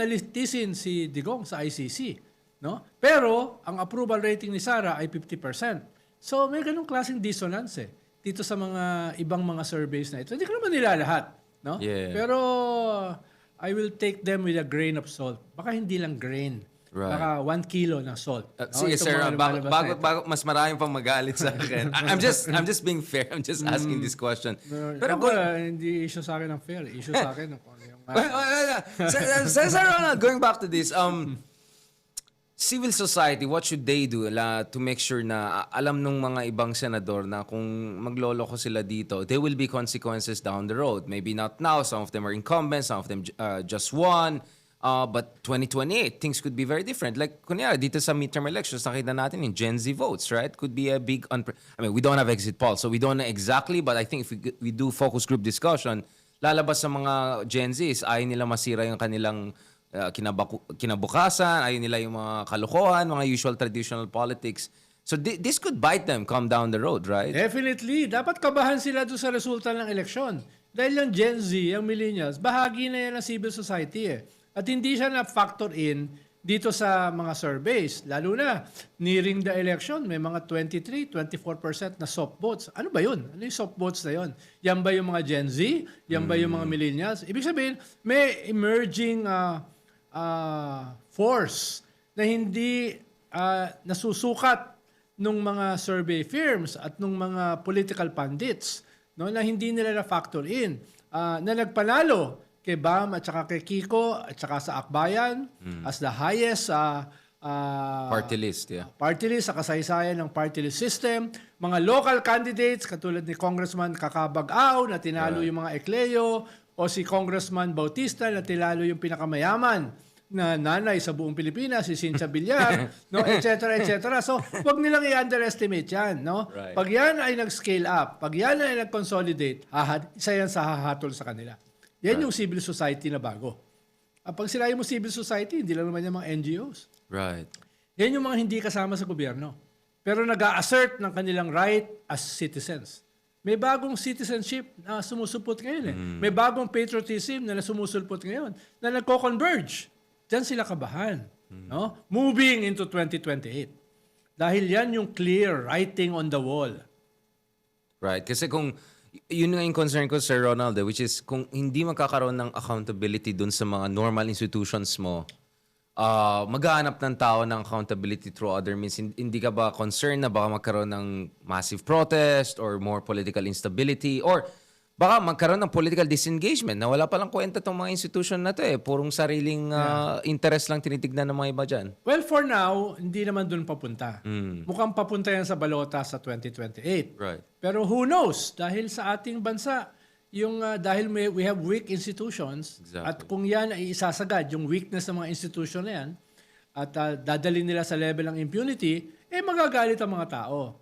nalitisin si Digong sa ICC. No? Pero, ang approval rating ni Sara ay 50%. So, may ganung klaseng dissonance dito sa mga ibang mga surveys na ito. Hindi ko naman nila lahat. No? Yeah. Pero, I will take them with a grain of salt. Baka hindi lang grain. Right. Baka 1 kilo ng salt. Sige, Itong sir, mga lumalabas na ito. bago mas maraming pang magalit sa akin. I'm just being fair. I'm just asking this question. Pero hindi issue sa akin ng fair. Issue sa akin ng yung Sir Ronald, going back to this, civil society, what should they do to make sure na alam nung mga ibang senador na kung magloloko sila dito, there will be consequences down the road. Maybe not now. Some of them are incumbents. Some of them just won. But 2028, things could be very different. Like, kunyari, dito sa midterm elections, nakita natin yung Gen Z votes, right? Could be a big... I mean, we don't have exit polls, so we don't know exactly, but I think if we do focus group discussion, lalabas sa mga Gen Zs, ayaw nila masira yung kanilang kinabukasan, ayaw nila yung mga kalokohan, mga usual traditional politics. So this could bite them come down the road, right? Definitely. Dapat kabahan sila doon sa resulta ng eleksyon. Dahil yung Gen Z, yung millennials, bahagi na yan ng civil society At hindi siya na-factor in dito sa mga surveys. Lalo na, nearing the election, may mga 23-24% na soft votes. Ano ba yun? Ano yung soft votes na yun? Yan ba yung mga Gen Z? Yan ba yung mga millennials? Ibig sabihin, may emerging force na hindi nasusukat ng mga survey firms at ng mga political pundits, no, na hindi nila na-factor in, na nagpanalo kay Bam at saka kay Kiko at saka sa Akbayan as the highest Party list, yeah. Party list sa kasaysayan ng party list system. Mga local candidates katulad ni Congressman Kakabag-Aw na tinalo yung mga Ecleo o si Congressman Bautista na tinalo yung pinakamayaman na nanay sa buong Pilipinas, si Cynthia Villar, no, etc. So, wag nilang i-underestimate yan, no? Right. Pag yan ay nag-scale up, pag yan ay nag-consolidate, isa yan sa hahatol sa kanila. Yan yung civil society na bago. Pag sinabi mo civil society, hindi lang naman yung mga NGOs. Right. Yan yung mga hindi kasama sa gobyerno. Pero nag-a-assert ng kanilang right as citizens. May bagong citizenship na sumusupot ngayon May bagong patriotism na sumusulpot ngayon na nagko-converge. Diyan sila kabahan. No? Moving into 2028. Dahil yan yung clear writing on the wall. Right. Kasi kung, yun nga yung concern ko, Sir Ronald, which is kung hindi magkakaroon ng accountability dun sa mga normal institutions mo, maghahanap ng tao ng accountability through other means. Hindi ka ba concerned na baka magkaroon ng massive protest or more political instability or baka magkaroon ng political disengagement na wala palang kwenta tong mga institution na to purong sariling interest lang tinitignan ng mga iba dyan? Well, for now, hindi naman dun papunta. Mukhang papunta yan sa balota sa 2028. Right. Pero who knows? Dahil sa ating bansa, dahil we have weak institutions, Exactly. at kung yan ay isasagad, yung weakness ng mga institution na yan, at dadalhin nila sa level ng impunity, magagalit ang mga tao.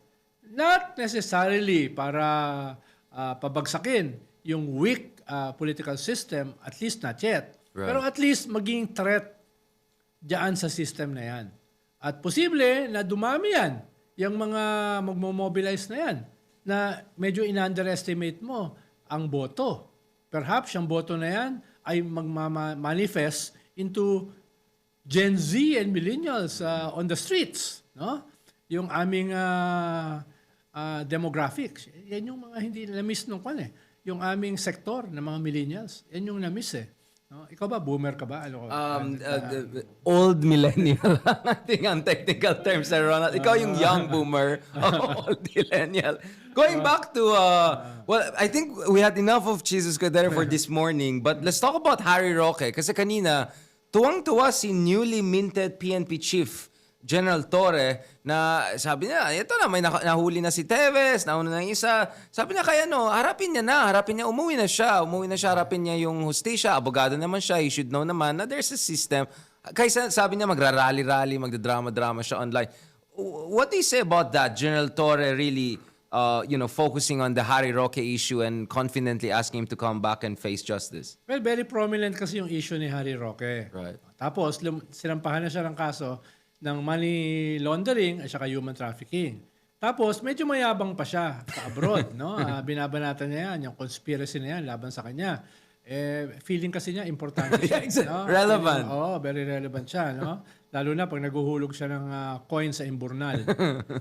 Not necessarily para pabagsakin yung weak political system, at least not yet. Right. Pero at least maging threat diyan sa system na yan. At posible na dumami yan, yung mga magmo-mobilize na yan, na medyo in-underestimate mo ang boto. Perhaps yung boto na yan ay magma-manifest into Gen Z and millennials on the streets. No? Yung aming demographics. Yan yung mga hindi na-miss nung yung aming sektor ng mga millennials. Yan yung na-miss No? Ikaw ba? Boomer ka ba? Ano, Old millennial. I think ang technical term, Sir Ronald. Ikaw yung young boomer. Old millennial. Going back to, well, I think we had enough of Jesus Cordero for this morning. But let's talk about Harry Roque. Kasi kanina, tuwang-tuwa si newly minted PNP chief, General Torre, na sabi niya, ito na, may nahuli na si Teves, nauna na yung isa. Sabi niya, kaya harapin niya, umuwi na siya, harapin niya yung hustisya, abogado naman siya, he should know naman na there's a system. Kaysa sabi niya, magra-rally-rally, magdadrama-drama siya online. What do you say about that, General Torre really, focusing on the Harry Roque issue and confidently asking him to come back and face justice? Well, very prominent kasi yung issue ni Harry Roque. Right. Tapos, sinampahan na siya ng kaso ng money laundering at saka human trafficking. Tapos, medyo mayabang pa siya sa abroad. No? Binabanatan niya yan, yung conspiracy na yan laban sa kanya. feeling kasi niya importante siya. Yeah, exactly. Relevant. Very relevant siya. No? Lalo na pag naguhulog siya ng coin sa imburnal.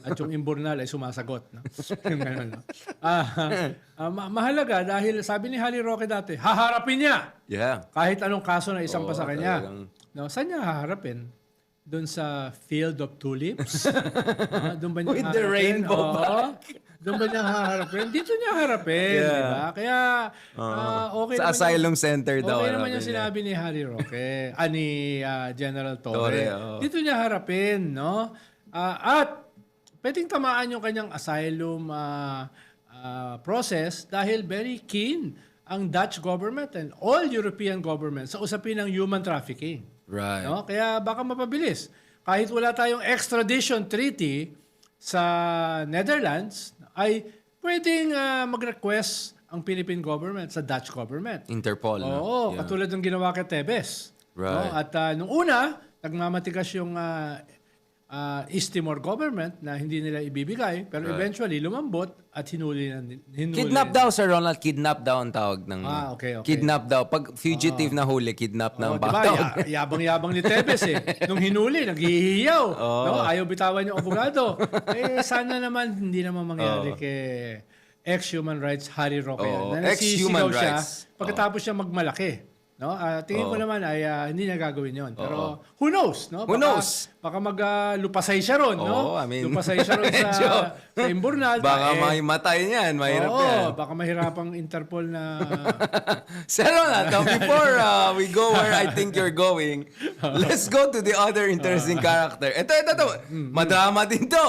At yung imburnal ay sumasagot. No? Yung ganun, no? Mahalaga dahil sabi ni Harry Roque dati, haharapin niya Yeah. kahit anong kaso na isang pa sa kanya. talagang- No, saan niya haharapin? Doon sa Field of Tulips? Doon ba niya With the haharapin? rainbow Oo. Doon ba niya haharapin? Dito niya haharapin, Yeah. di ba? Kaya okay Sa naman asylum center daw. okay naman sabi yung niya. sinabi ni Harry Roque, ni General Torre, Torre. oo. Dito niya harapin, no? At pwedeng tamaan yung kanyang asylum process dahil very keen ang Dutch government and all European governments sa usapin ng human trafficking. Right. No? Kaya baka mapabilis. Kahit wala tayong extradition treaty sa Netherlands, ay pwedeng mag-request ang Philippine government sa Dutch government. Interpol. no? Oo, Yeah. katulad ng ginawa kay Tebes. Right. No? At nung una, nagmamatigas yung East Timor government na hindi nila ibibigay, pero eventually lumambot at hinuli. Kidnap daw, Sir Ronald. Kidnap daw ang tawag ng... Okay. Kidnap daw. Pag fugitive na huli, kidnap na ang Diba? tawag. Yabang-yabang ni Tebes eh. Nung hinuli, naghihiyaw. No? Ayaw bitawan yung abogado. Sana naman, hindi naman mangyari kay ex-human rights Harry Roque. Na Ex-human nagsisigaw siya rights. pagkatapos siya magmalaki. No? Tingin ko naman ay hindi niya gagawin yon. Pero who knows? No? Who knows? Baka maglupasay siya ron. No? I mean, lupasay siya ron medyo- sa Imburnal. Baka may matay niyan. Mahirap yan. baka mahirapang Interpol na... Sir Ronald, now before we go where I think you're going, let's go to the other interesting character. Ito. Madrama din to.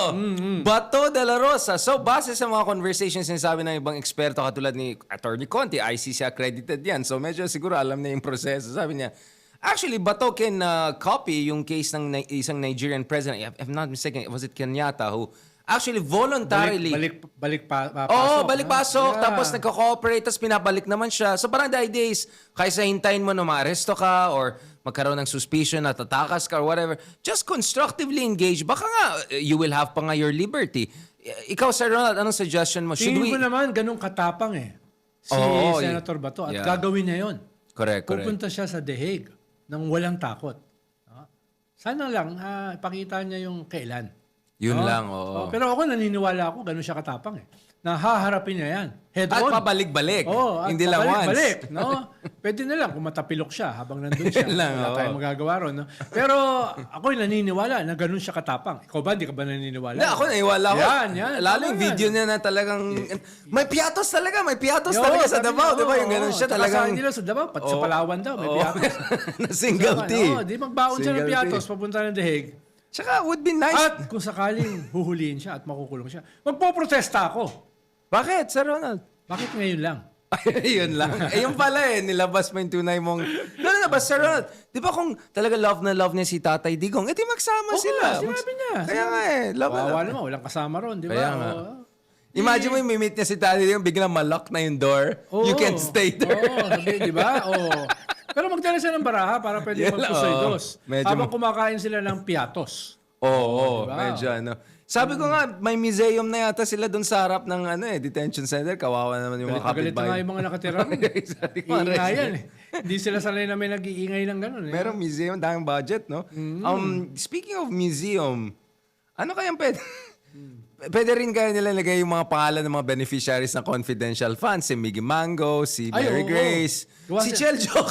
Bato de la Rosa. So, base sa mga conversations sinasabi ng ibang eksperto katulad ni Attorney Conti, ICC accredited yan. So, medyo siguro alam na yung proseso. Sabi niya, actually, Bato can copy yung case ng isang Nigerian president. If I'm not mistaken, was it Kenyatta who actually voluntarily... Balik pasok. Oo, balik pasok. Yeah. Tapos nagko-cooperate, tapos pinabalik naman siya. So parang the idea is, kaysa hintayin mo na maaresto ka or magkaroon ng suspicion na tatakas ka or whatever, just constructively engage. Baka nga, you will have pa nga your liberty. Ikaw, Sir Ronald, anong suggestion mo? Tingin ko naman, ganun katapang eh. Si Oo, Senator Bato. At yeah. gagawin niya yun. Correct. Pupunta siya sa The Hague nang walang takot. No? Sana lang, ipakita niya yung kailan. Yun No? lang, oo. Pero ako naniniwala ako, ganun siya katapang eh. Na haharapin niya yan. Head At on. pabalik-balik. Oo, at Hindi lang once. balik, no? Pwede na lang kung matapilok siya habang nandun siya. Yun lang, Wala oo. tayong magagawa ron. No? Pero ako'y naniniwala na ganun siya katapang. Ikaw ba, hindi ka ba naniniwala? Hindi, ako naiwala ko. Yan. Lalo Tama yung yan. video niya na talagang... May piatos talaga. May piatos Oo, talaga sa sabi Davao. niya, Di ba? oo, Yung ganun siya oo. Tsaka talagang... Sa hindi lang sa Davao, pati sa Palawan daw, may piatos. na single T. Oo, di magbaon siya ng Single piatos, T. papunta ng The Hague. Tsaka would be nice. At kung sakaling huhulihin siya at makukulong siya, magpoprotesta ako. Bakit, Sir Ronald? Bakit ngayon lang? Yun lang. Yung pala nilabas mo yung tunay mong... na ba, Sir Ronald? Di ba kung talaga love na love niya si Tatay Digong, edi magsama Oo sila. nga, sinabi niya. Kaya nga love na Wawa love. naman, walang kasama ron, di ba? Kaya nga. Oo. Imagine mo yung meet niya si Tatay Digong, biglang malock na yung door. You Oo. can't stay there. Oo, sabi, di ba? Oo. Pero magdala siya ng baraha para pwede Yan lang, magpusoy-dos. oo. Medyo Habang kumakain sila ng piatos. Oo, diba? medyo ano. Sabi ko nga, may museum na yata sila doon sa harap ng detention center. Kawawa naman yung mga Galit na nga kapitbahay. yung mga nakatira ron. Exactly. Iingayan eh. Hindi sila sanay na may nag-iingay ng gano'n eh. Merong museum, daming budget, no? Speaking of museum, ano kayang pwede? Pwede rin kaya nila lagay yung mga pangalan ng mga beneficiaries ng confidential funds. Si Miggy Mango, si Ay, Mary oo. Grace, Gawa si si- Chel Joc.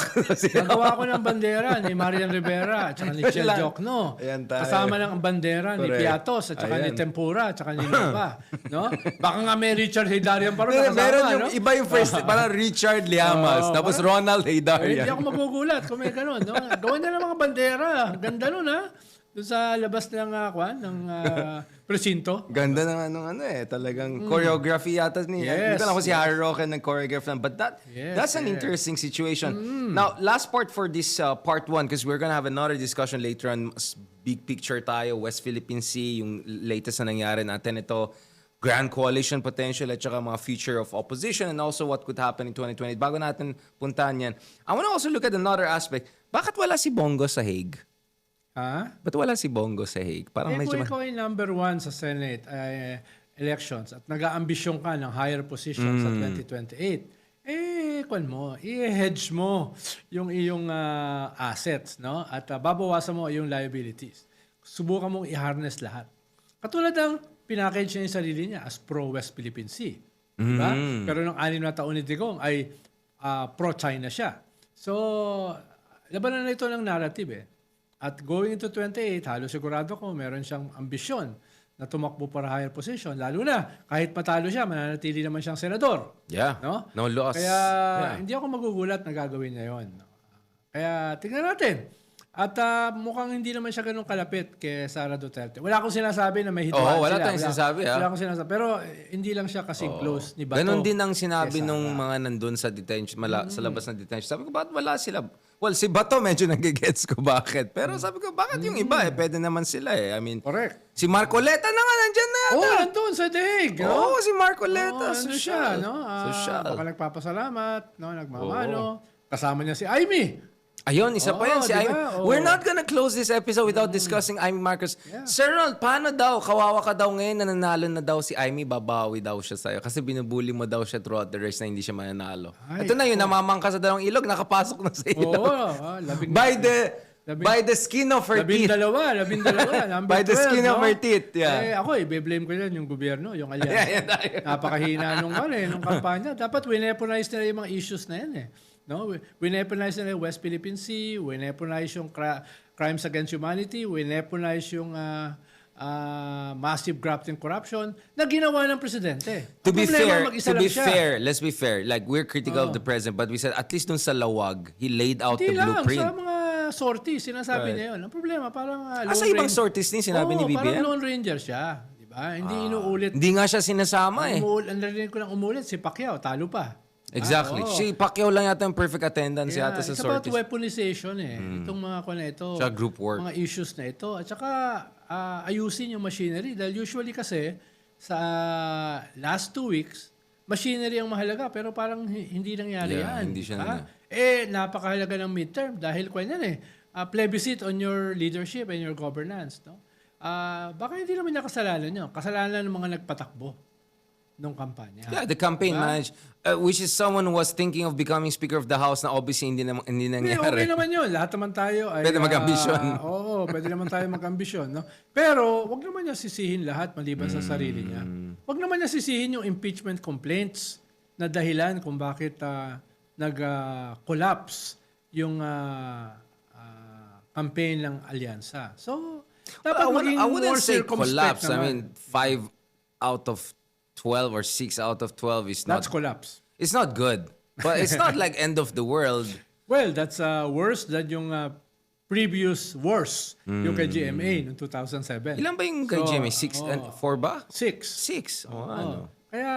Nagawa ko ng bandera ni Marian Rivera at saka ni Chel lang. Jokno. Ayan tayo. Kasama ng ang bandera ni Correct. Piatos at saka ni Ayan. Tempura at saka ni Nova. No? Baka nga may Richard Hidarian pa rin Meron nakasama. yung no? iba yung first, parang Richard Liamas, Oo, tapos parang- Ronald Hindi Heydarian. ako magugulat kung may ganun. No? Gawin na ng mga bandera. Ganda nun ha. Doon sa labas ng, presinto. Ganda ng talagang choreography yata ni, Yes, hindi ko alam kung si Harry Roque nag-choreograph lang, but that's an interesting situation. Now, last part for this part one, because we're gonna have another discussion later on, big picture tayo, West Philippine Sea, yung latest na nangyari natin ito, grand coalition potential at saka mga future of opposition and also what could happen in 2020. Bago natin puntahan yan, I wanna also look at another aspect. Bakit wala si Bongo sa Hague? Ha? Ba't wala si Bongo sa Hague? Parang Kung medyo... ikaw ay number 1 sa Senate elections at nag-aambisyon ka ng higher position sa 2028, i-hedge mo yung iyong assets, no? At babawasan mo yung liabilities. Subukan mong i-harness lahat. Katulad ng pinackage niya yung sarili niya as pro-West Philippine Sea. Diba? Pero nung 6 na taon ni Digong ay pro-China siya. So, labanan na ito ng narrative eh. At going into 28, halos sigurado ko meron siyang ambisyon na tumakbo para higher position. Lalo na, kahit matalo siya, mananatili naman siyang senador. Yeah. No? No loss. Kaya Yeah. hindi ako magugulat na gagawin niya yon. Kaya tingnan natin. At mukhang hindi naman siya ganun kalapit kay Sara Duterte. Wala akong sinasabi na may hituan Wala sila. tayong sinasabi, Wala akong sinasabi. Pero hindi lang siya kasing close ni Bato. Ganon din ang sinabi kay Sara. nung mga nandun sa detention, sa labas ng detention. Sabi ko, bakit wala sila? Well, si Bato medyo nagigets ko bakit. Pero sabi ko, bakit yung iba pwede naman sila eh. I mean, Correct. si Marcoleta na nga, nandyan na yata. Nandun sa daig. Oo, si Marcoleta. Nandun siya. No? Social. Baka nagpapasalamat. No? Nagmamano. Kasama niya si Amy. Ayun, isa pa yan. Si diba? Amy. We're not gonna close this episode without discussing Amy Marcos. Yeah. Sir Ronald, paano daw? Kawawa ka daw ngayon, nananalo na daw si Amy, babawi daw siya sa'yo. Kasi binubuli mo daw siya throughout the race na hindi siya mananalo. Ay, Ito na yun, namamangka sa dalawang ilog, nakapasok na sa ilog. By the skin of her teeth. Labindalawa. Number By the 12, skin no? of her teeth, yeah. Ako, i-blame ko yan yung gobyerno, yung alyansa. Napakahina nung kampanya. Dapat wineponize nila yung mga issues na yan eh. No? Wineponize nila yung West Philippine Sea, wineponize yung crimes against humanity, wineponize yung massive graft and corruption na ginawa ng presidente. To Ang be problema, mag-isa lang siya. fair, let's be fair. Like, we're critical of the president, but we said, at least dun sa lawag, he laid out Hindi the lang, blueprint. sa mga sorties, sinasabi niya yun. Ang problema, parang Sa ibang sorties din, sinabi ni BBM? Parang Lone Ranger siya. Diba? Hindi inuulit. Hindi nga siya sinasama eh. Ang narinig ko lang umulit, si Pacquiao, talo pa. Exactly. Si Pacquiao lang yata yung perfect attendance yata sa It's about sorties. weaponization eh. Itong mga na ito. Sa group work. Mga issues na ito. At saka ayusin yung machinery. Dahil usually kasi sa last 2 weeks, machinery ang mahalaga pero parang hindi nangyari Yeah, yan. hindi siya Napakahalaga ng midterm dahil kung yan eh. Plebiscite on your leadership and your governance. No? Baka hindi naman niya kasalanan yun. Kasalanan ng mga nagpatakbo nung kampanya. Yeah, the campaign manager, which is someone who was thinking of becoming Speaker of the House na obviously hindi nangyari. Okay naman yun. Lahat naman tayo ay... Pwede mag-ambisyon. Pwede naman tayo mag-ambisyon. No? Pero wag naman niya sisihin lahat maliban sa sarili niya. Wag naman niya sisihin yung impeachment complaints na dahilan kung bakit nag-collapse yung campaign ng alyansa. So, dapat maging I wouldn't more say circumspect collapse. I naman. mean, 5 out of 12 or 6 out of 12 is not... That's collapse. It's not good. But it's not like end of the world. Well, that's worse than yung previous worse, yung kay GMA noong 2007. Ilan ba yung kay GMA? 6 and 4 ba? 6. 6. Ano? Kaya,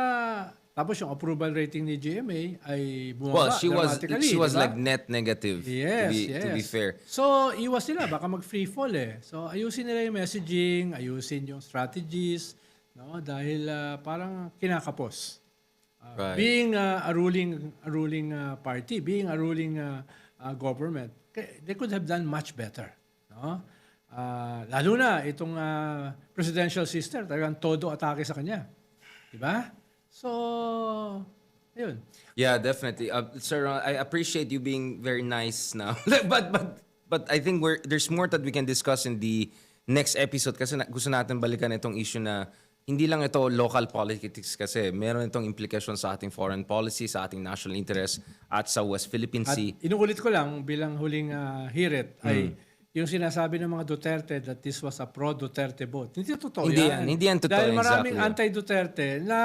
tapos yung approval rating ni GMA ay bumaba Well, she was diba? like net negative. Yes, to be fair. So, iwas nila. Baka mag-free fall eh. So, ayusin nila yung messaging, ayusin yung strategies, no? Dahil parang kinakapos. Right. Being a ruling party, being a ruling government, they could have done much better. No? Lalo na itong presidential sister, talagang todo atake sa kanya. Diba? So, ayun. Yeah, definitely. Sir, I appreciate you being very nice now. but I think there's more that we can discuss in the next episode kasi gusto natin balikan itong issue na hindi lang ito local politics kasi meron itong implication sa ating foreign policy, sa ating national interest at sa West Philippine At Sea. inuulit ko lang bilang huling hirit ay yung sinasabi ng mga Duterte that this was a pro-Duterte vote. Hindi totoo Hindi yan. Hindi yan totoo. Dahil maraming exactly. anti-Duterte na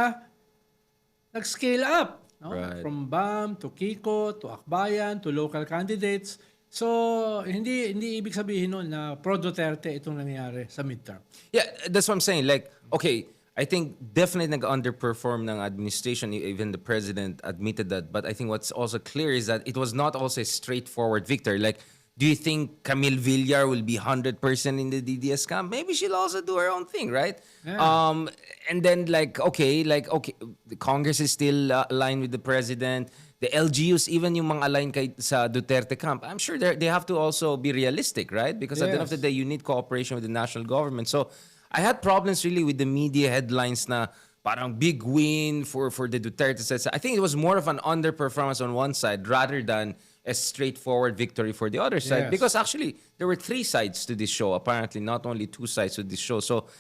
nag-scale up. No? Right. From BAM to Kiko to Akbayan to local candidates. So, hindi ibig sabihin nun na pro-Duterte itong nangyari sa midterm. Yeah, that's what I'm saying. Like, okay, I think definitely nag-underperform ng administration. Even the president admitted that. But I think what's also clear is that it was not also a straightforward victory. Like, do you think Camille Villar will be 100% in the DDS camp? Maybe she'll also do her own thing, right? Yeah. And then, okay, the Congress is still aligned with the president. The LGUs, even yung mga aligned sa Duterte camp, I'm sure they have to also be realistic, right? Because at the end of the day, you need cooperation with the national government. So, I had problems really with the media headlines na parang big win for the Duterte. I think it was more of an underperformance on one side rather than a straightforward victory for the other side. Yes. Because actually, there were 3 sides to this show. Apparently, not only 2 sides to this show. So,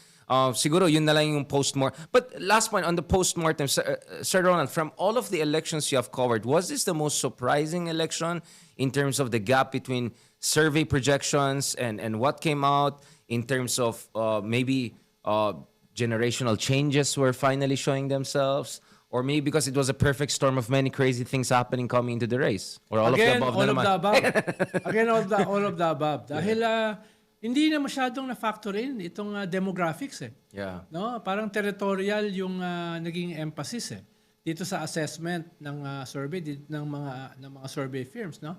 siguro yun na lang yung post-mortem. But last point on the post-mortem, Sir Ronald, from all of the elections you have covered, was this the most surprising election in terms of the gap between survey projections and what came out in terms of maybe generational changes were finally showing themselves? Or maybe because it was a perfect storm of many crazy things happening coming into the race? Or all Again, of the above all na of naman? the above. Again, all of the above. Dahil hindi na masyadong na-factor in itong demographics eh. Yeah. No, parang territorial yung naging emphasis eh dito sa assessment ng survey ng mga survey firms, no?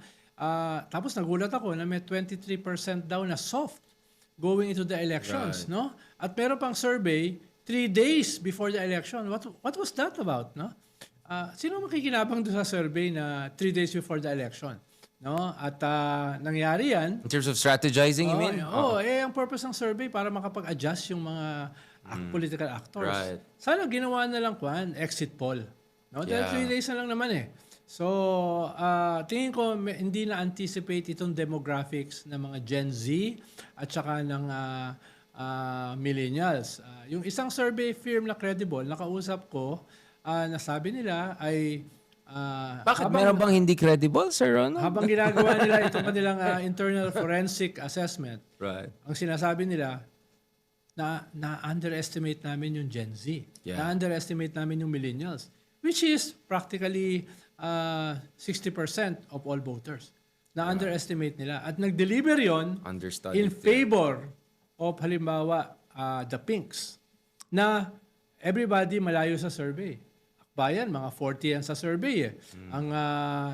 Tapos nagulat ako na may 23% daw na soft going into the elections, no? At meron pang survey 3 days before the election. What was that about, no? Sino makikinabang doon sa survey na 3 days before the election, no? At nangyari yan. In terms of strategizing, you mean? Ang purpose ng survey para makapag-adjust yung mga political actors. Right. Sana ginawa na lang exit poll. No? Dahil 3 days na lang naman eh. So, tingin ko hindi na-anticipate itong demographics ng mga Gen Z at saka ng millennials. Yung isang survey firm na credible, nakausap ko, nasabi nila ay Bakit? Meron bang hindi credible, Sir Ronald? habang ginagawa nila itong kanilang internal forensic assessment, Right. ang sinasabi nila, na-underestimate namin yung Gen Z. Yeah. Na-underestimate namin yung millennials. Which is practically 60% of all voters. Na-underestimate nila. At nag-deliver yon Understudied. in favor of halimbawa the pinks na everybody malayo sa survey. Bayan, mga 40 yan sa survey eh. Ang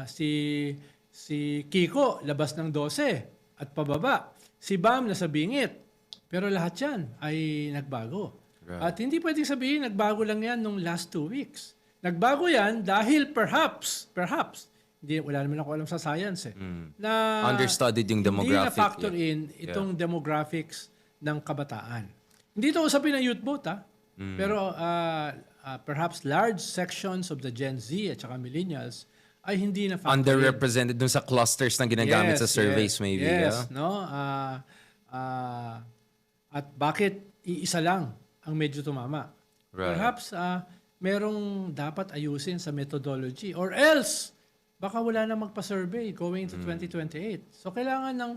si Kiko, labas ng 12 at pababa. Si Bam nasa bingit. Pero lahat yan ay nagbago. Right. At hindi pwedeng sabihin nagbago lang yan nung last 2 weeks. Nagbago yan dahil perhaps, wala naman ako alam sa science eh, na Understudied yung demographic. hindi na-factor in itong demographics ng kabataan. Hindi ito usapin ng youth vote pero perhaps large sections of the Gen Z at saka millennials ay hindi na factor in. Underrepresented dun sa clusters na ginagamit sa surveys maybe. Yes, yeah? no? At bakit iisa lang ang medyo tumama? Right. Perhaps merong dapat ayusin sa methodology or else baka wala na magpa-survey going to 2028. So kailangan ng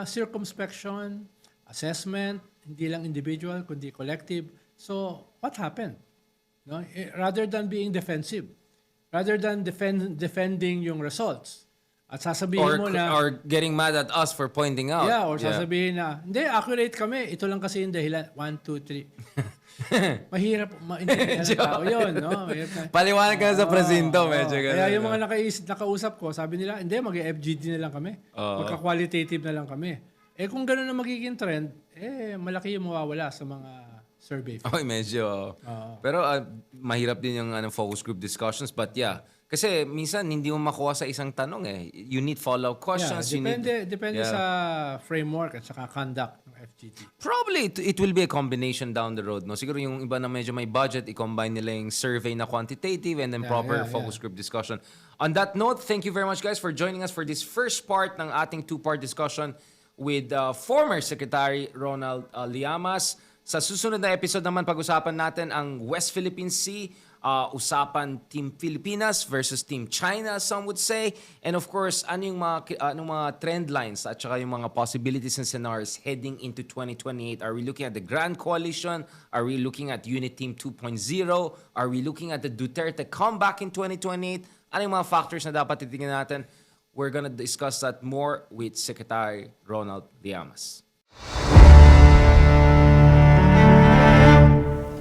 circumspection, assessment, hindi lang individual kundi collective. So what happened? No? Rather than being defensive, rather than defending yung results. At sasabihin mo na or getting mad at us for pointing out. yeah, or sasabihin na hindi, accurate kami. Ito lang kasi yung dahilan. 1, 2, 3. Mahirap maintindihan ng tao yun, no? Paliwanag ka na sa presinto, medyo ganun. Kaya yung mga nakausap ko, sabi nila, hindi, mag-FGD na lang kami. Magka-qualitative na lang kami. Kung gano'n na magiging trend, malaki yung mawawala sa mga survey. Okay, medyo. Pero mahirap din yung focus group discussions. But yeah, kasi minsan hindi mo makuha sa isang tanong eh. You need follow-up questions. Depende sa framework at saka conduct ng FGD. Probably it will be a combination down the road. No? Siguro yung iba na medyo may budget, i-combine nila yung survey na quantitative and then proper focus group discussion. On that note, thank you very much guys for joining us for this first part ng ating 2-part discussion with former Secretary Ronald Llamas. Sa susunod na episode naman, pag-usapan natin ang West Philippine Sea, usapan Team Pilipinas versus Team China, some would say. And of course, ano yung mga trend lines at saka yung mga possibilities and scenarios heading into 2028? Are we looking at the Grand Coalition? Are we looking at Unit Team 2.0? Are we looking at the Duterte comeback in 2028? Ano yung mga factors na dapat titingnan natin? We're gonna discuss that more with Secretary Ronald Llamas.